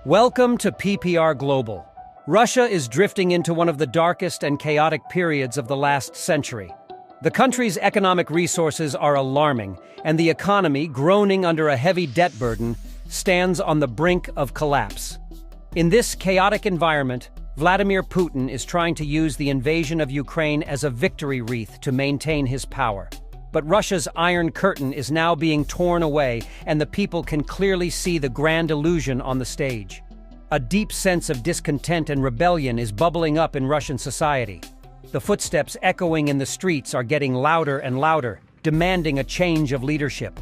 Welcome to PPR Global. Russia is drifting into one of the darkest and chaotic periods of the last century. The country's economic resources are alarming, and the economy, groaning under a heavy debt burden, stands on the brink of collapse. In this chaotic environment, Vladimir Putin is trying to use the invasion of Ukraine as a victory wreath to maintain his power. But Russia's Iron Curtain is now being torn away, and the people can clearly see the grand illusion on the stage. A deep sense of discontent and rebellion is bubbling up in Russian society. The footsteps echoing in the streets are getting louder and louder, demanding a change of leadership.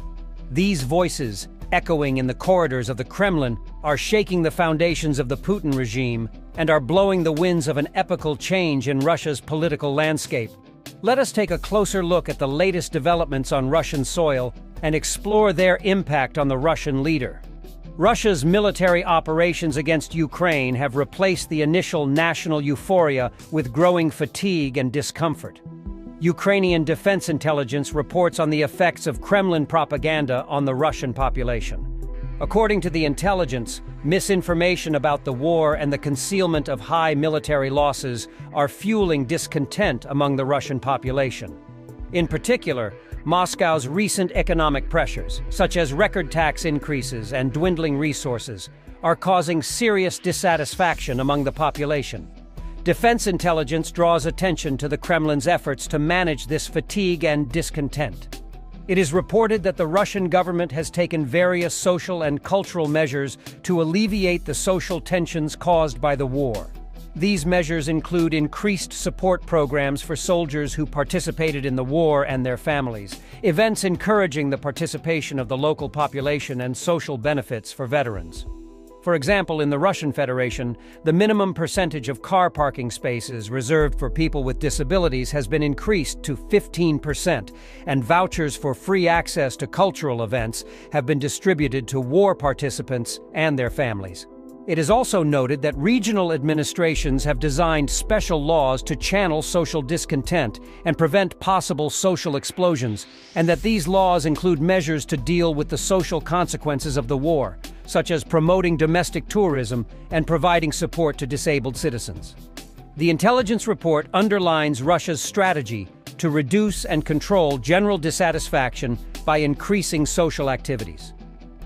These voices, echoing in the corridors of the Kremlin, are shaking the foundations of the Putin regime and are blowing the winds of an epochal change in Russia's political landscape. Let us take a closer look at the latest developments on Russian soil and explore their impact on the Russian leader. Russia's military operations against Ukraine have replaced the initial national euphoria with growing fatigue and discomfort. Ukrainian defense intelligence reports on the effects of Kremlin propaganda on the Russian population. According to the intelligence, misinformation about the war and the concealment of high military losses are fueling discontent among the Russian population. In particular, Moscow's recent economic pressures, such as record tax increases and dwindling resources, are causing serious dissatisfaction among the population. Defense intelligence draws attention to the Kremlin's efforts to manage this fatigue and discontent. It is reported that the Russian government has taken various social and cultural measures to alleviate the social tensions caused by the war. These measures include increased support programs for soldiers who participated in the war and their families, events encouraging the participation of the local population, and social benefits for veterans. For example, in the Russian Federation, the minimum percentage of car parking spaces reserved for people with disabilities has been increased to 15%, and vouchers for free access to cultural events have been distributed to war participants and their families. It is also noted that regional administrations have designed special laws to channel social discontent and prevent possible social explosions, and that these laws include measures to deal with the social consequences of the war, such as promoting domestic tourism and providing support to disabled citizens. The intelligence report underlines Russia's strategy to reduce and control general dissatisfaction by increasing social activities.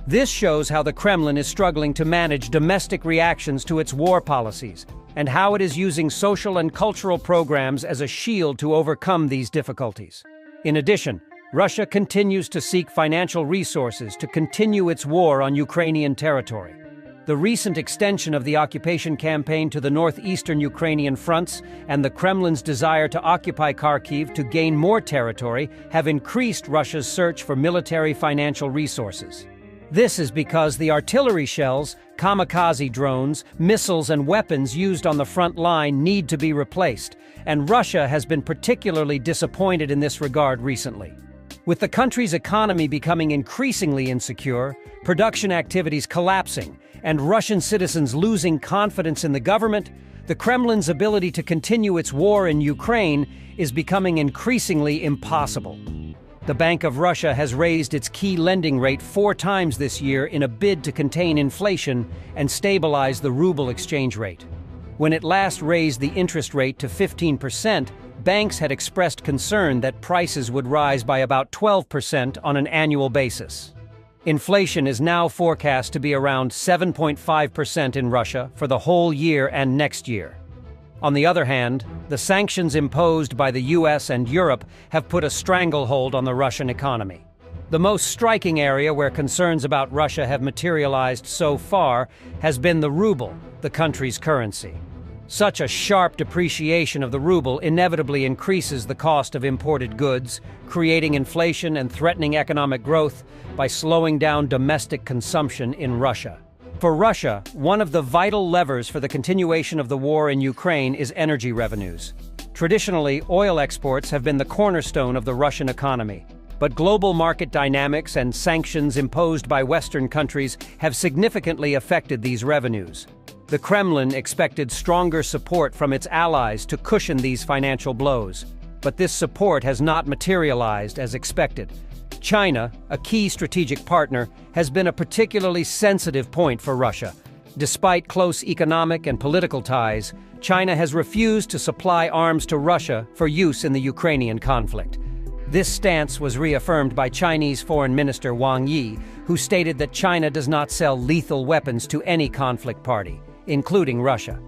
This shows how the Kremlin is struggling to manage domestic reactions to its war policies, and how it is using social and cultural programs as a shield to overcome these difficulties. In addition, Russia continues to seek financial resources to continue its war on Ukrainian territory. The recent extension of the occupation campaign to the northeastern Ukrainian fronts and the Kremlin's desire to occupy Kharkiv to gain more territory have increased Russia's search for military financial resources. This is because the artillery shells, kamikaze drones, missiles, and weapons used on the front line need to be replaced, and Russia has been particularly disappointed in this regard recently. With the country's economy becoming increasingly insecure, production activities collapsing, and Russian citizens losing confidence in the government, the Kremlin's ability to continue its war in Ukraine is becoming increasingly impossible. The Bank of Russia has raised its key lending rate 4 times this year in a bid to contain inflation and stabilize the ruble exchange rate. When it last raised the interest rate to 15%, banks had expressed concern that prices would rise by about 12% on an annual basis. Inflation is now forecast to be around 7.5% in Russia for the whole year and next year. On the other hand, the sanctions imposed by the US and Europe have put a stranglehold on the Russian economy. The most striking area where concerns about Russia have materialized so far has been the ruble, the country's currency. Such a sharp depreciation of the ruble inevitably increases the cost of imported goods, creating inflation and threatening economic growth by slowing down domestic consumption in Russia. For Russia, one of the vital levers for the continuation of the war in Ukraine is energy revenues. Traditionally, oil exports have been the cornerstone of the Russian economy. But global market dynamics and sanctions imposed by Western countries have significantly affected these revenues. The Kremlin expected stronger support from its allies to cushion these financial blows, but this support has not materialized as expected. China, a key strategic partner, has been a particularly sensitive point for Russia. Despite close economic and political ties, China has refused to supply arms to Russia for use in the Ukrainian conflict. This stance was reaffirmed by Chinese Foreign Minister Wang Yi, who stated that China does not sell lethal weapons to any conflict party, including Russia.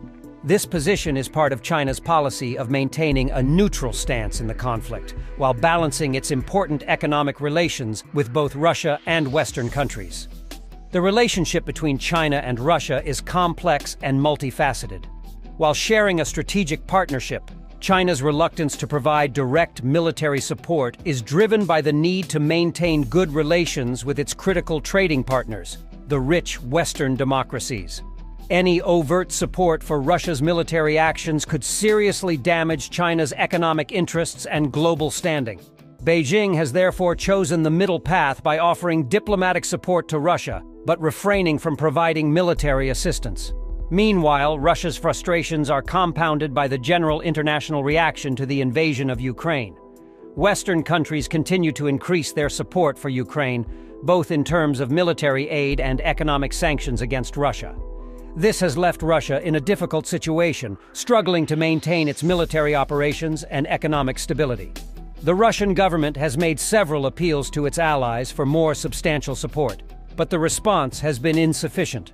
This position is part of China's policy of maintaining a neutral stance in the conflict, while balancing its important economic relations with both Russia and Western countries. The relationship between China and Russia is complex and multifaceted. While sharing a strategic partnership, China's reluctance to provide direct military support is driven by the need to maintain good relations with its critical trading partners, the rich Western democracies. Any overt support for Russia's military actions could seriously damage China's economic interests and global standing. Beijing has therefore chosen the middle path by offering diplomatic support to Russia, but refraining from providing military assistance. Meanwhile, Russia's frustrations are compounded by the general international reaction to the invasion of Ukraine. Western countries continue to increase their support for Ukraine, both in terms of military aid and economic sanctions against Russia. This has left Russia in a difficult situation, struggling to maintain its military operations and economic stability. The Russian government has made several appeals to its allies for more substantial support, but the response has been insufficient.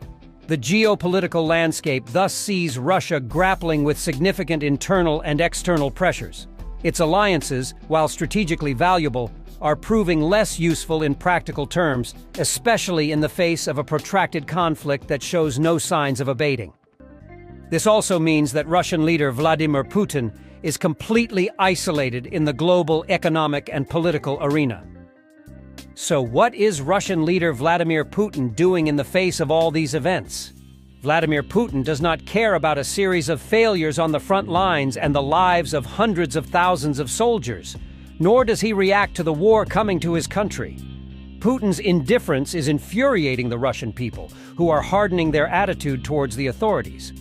The geopolitical landscape thus sees Russia grappling with significant internal and external pressures. Its alliances, while strategically valuable, are proving less useful in practical terms, especially in the face of a protracted conflict that shows no signs of abating. This also means that Russian leader Vladimir Putin is completely isolated in the global economic and political arena. So what is Russian leader Vladimir Putin doing in the face of all these events? Vladimir Putin does not care about a series of failures on the front lines and the lives of hundreds of thousands of soldiers, nor does he react to the war coming to his country. Putin's indifference is infuriating the Russian people, who are hardening their attitude towards the authorities.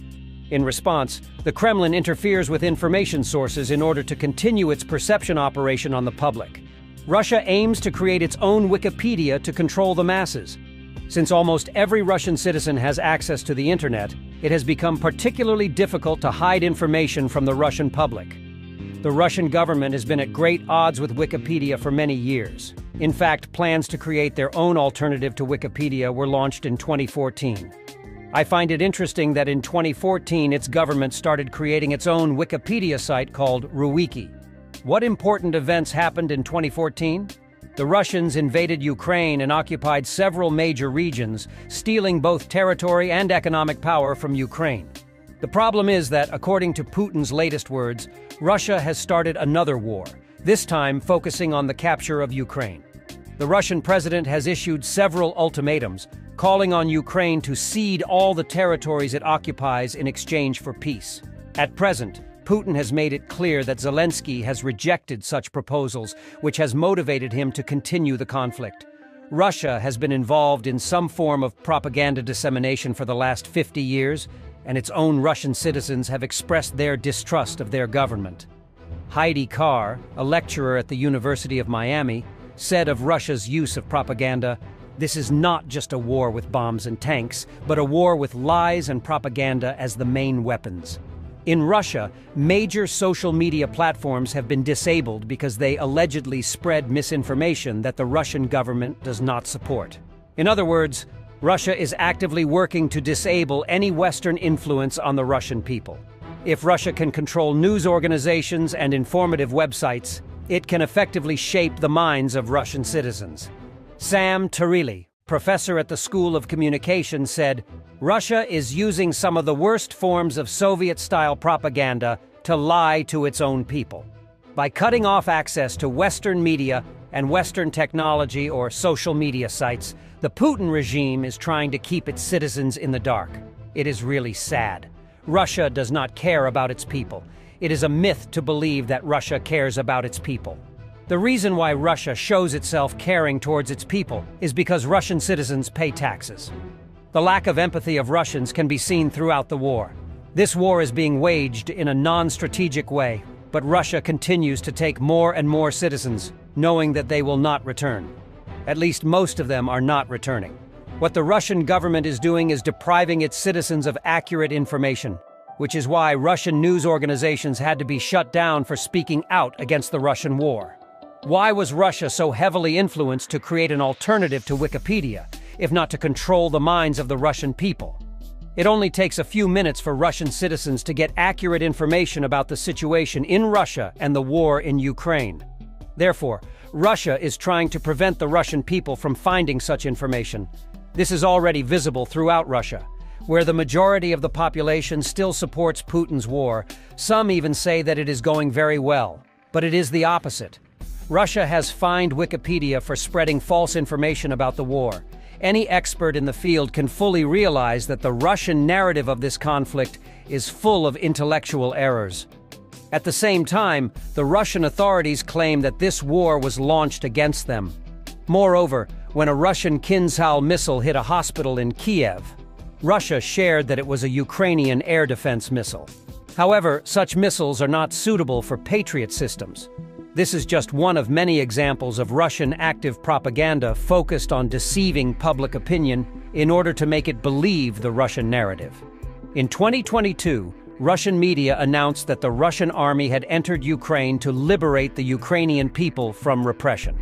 In response, the Kremlin interferes with information sources in order to continue its perception operation on the public. Russia aims to create its own Wikipedia to control the masses. Since almost every Russian citizen has access to the internet, it has become particularly difficult to hide information from the Russian public. The Russian government has been at great odds with Wikipedia for many years. In fact, plans to create their own alternative to Wikipedia were launched in 2014. I find it interesting that in 2014 its government started creating its own Wikipedia site called Ruwiki. What important events happened in 2014? The Russians invaded Ukraine and occupied several major regions, stealing both territory and economic power from Ukraine. The problem is that, according to Putin's latest words, Russia has started another war, this time focusing on the capture of Ukraine. The Russian president has issued several ultimatums, calling on Ukraine to cede all the territories it occupies in exchange for peace. At present, Putin has made it clear that Zelensky has rejected such proposals, which has motivated him to continue the conflict. Russia has been involved in some form of propaganda dissemination for the last 50 years, and its own Russian citizens have expressed their distrust of their government. Heidi Carr, a lecturer at the University of Miami, said of Russia's use of propaganda, "This is not just a war with bombs and tanks, but a war with lies and propaganda as the main weapons." In Russia, major social media platforms have been disabled because they allegedly spread misinformation that the Russian government does not support. In other words, Russia is actively working to disable any Western influence on the Russian people. If Russia can control news organizations and informative websites, it can effectively shape the minds of Russian citizens. Sam Tarilli, professor at the School of Communication, said, "Russia is using some of the worst forms of Soviet-style propaganda to lie to its own people. By cutting off access to Western media and Western technology or social media sites, the Putin regime is trying to keep its citizens in the dark. It is really sad. Russia does not care about its people. It is a myth to believe that Russia cares about its people. The reason why Russia shows itself caring towards its people is because Russian citizens pay taxes. The lack of empathy of Russians can be seen throughout the war. This war is being waged in a non-strategic way, but Russia continues to take more and more citizens, knowing that they will not return. At least most of them are not returning. What the Russian government is doing is depriving its citizens of accurate information, which is why Russian news organizations had to be shut down for speaking out against the Russian war. Why was Russia so heavily influenced to create an alternative to Wikipedia, if not to control the minds of the Russian people? It only takes a few minutes for Russian citizens to get accurate information about the situation in Russia and the war in Ukraine. Therefore, Russia is trying to prevent the Russian people from finding such information. This is already visible throughout Russia, where the majority of the population still supports Putin's war. Some even say that it is going very well, but it is the opposite. Russia has fined Wikipedia for spreading false information about the war. Any expert in the field can fully realize that the Russian narrative of this conflict is full of intellectual errors. At the same time, the Russian authorities claim that this war was launched against them. Moreover, when a Russian Kinzhal missile hit a hospital in Kiev, Russia shared that it was a Ukrainian air defense missile. However, such missiles are not suitable for Patriot systems. This is just one of many examples of Russian active propaganda focused on deceiving public opinion in order to make it believe the Russian narrative. In 2022, Russian media announced that the Russian army had entered Ukraine to liberate the Ukrainian people from repression.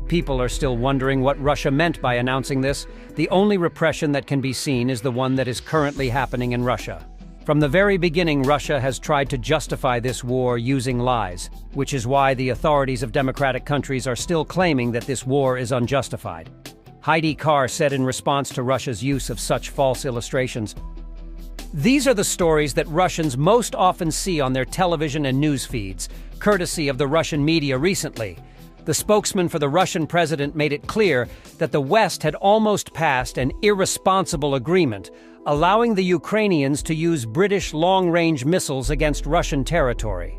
People are still wondering what Russia meant by announcing this. The only repression that can be seen is the one that is currently happening in Russia. From the very beginning, Russia has tried to justify this war using lies, which is why the authorities of democratic countries are still claiming that this war is unjustified. Heidi Carr said in response to Russia's use of such false illustrations, "These are the stories that Russians most often see on their television and news feeds, courtesy of the Russian media recently." The spokesman for the Russian president made it clear that the West had almost passed an irresponsible agreement, allowing the Ukrainians to use British long-range missiles against Russian territory.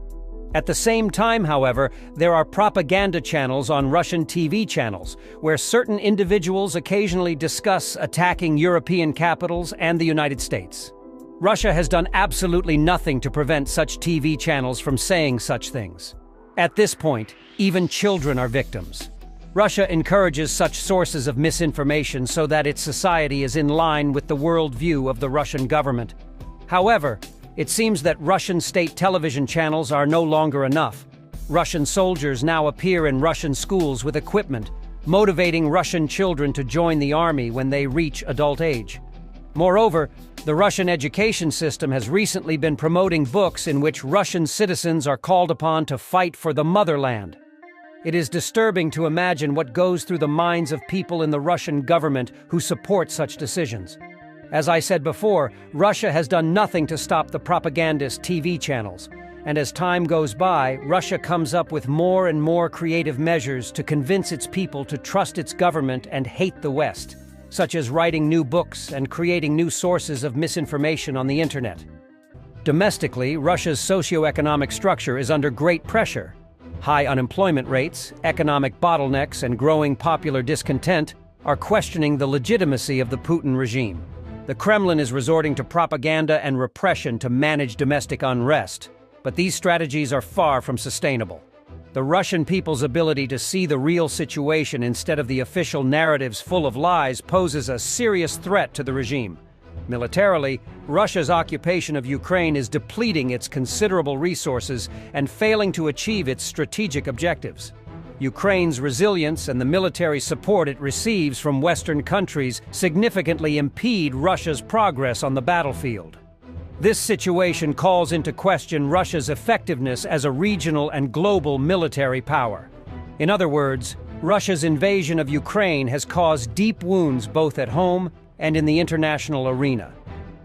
At the same time, however, there are propaganda channels on Russian TV channels, where certain individuals occasionally discuss attacking European capitals and the United States. Russia has done absolutely nothing to prevent such TV channels from saying such things. At this point, even children are victims. Russia encourages such sources of misinformation so that its society is in line with the worldview of the Russian government. However, it seems that Russian state television channels are no longer enough. Russian soldiers now appear in Russian schools with equipment, motivating Russian children to join the army when they reach adult age. Moreover, the Russian education system has recently been promoting books in which Russian citizens are called upon to fight for the motherland. It is disturbing to imagine what goes through the minds of people in the Russian government who support such decisions. As I said before, Russia has done nothing to stop the propagandist TV channels, and as time goes by, Russia comes up with more and more creative measures to convince its people to trust its government and hate the West, such as writing new books and creating new sources of misinformation on the internet. Domestically, Russia's socioeconomic structure is under great pressure. High unemployment rates, economic bottlenecks, and growing popular discontent are questioning the legitimacy of the Putin regime. The Kremlin is resorting to propaganda and repression to manage domestic unrest, but these strategies are far from sustainable. The Russian people's ability to see the real situation instead of the official narratives full of lies poses a serious threat to the regime. Militarily, Russia's occupation of Ukraine is depleting its considerable resources and failing to achieve its strategic objectives. Ukraine's resilience and the military support it receives from Western countries significantly impede Russia's progress on the battlefield. This situation calls into question Russia's effectiveness as a regional and global military power. In other words, Russia's invasion of Ukraine has caused deep wounds both at home and in the international arena.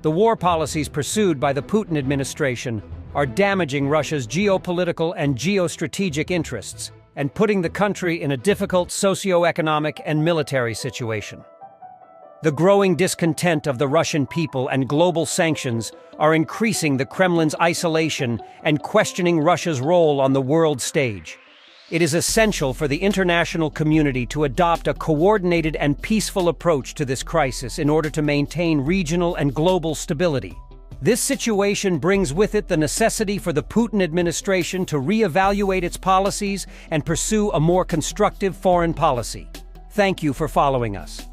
The war policies pursued by the Putin administration are damaging Russia's geopolitical and geostrategic interests and putting the country in a difficult socio-economic and military situation. The growing discontent of the Russian people and global sanctions are increasing the Kremlin's isolation and questioning Russia's role on the world stage. It is essential for the international community to adopt a coordinated and peaceful approach to this crisis in order to maintain regional and global stability. This situation brings with it the necessity for the Putin administration to reevaluate its policies and pursue a more constructive foreign policy. Thank you for following us.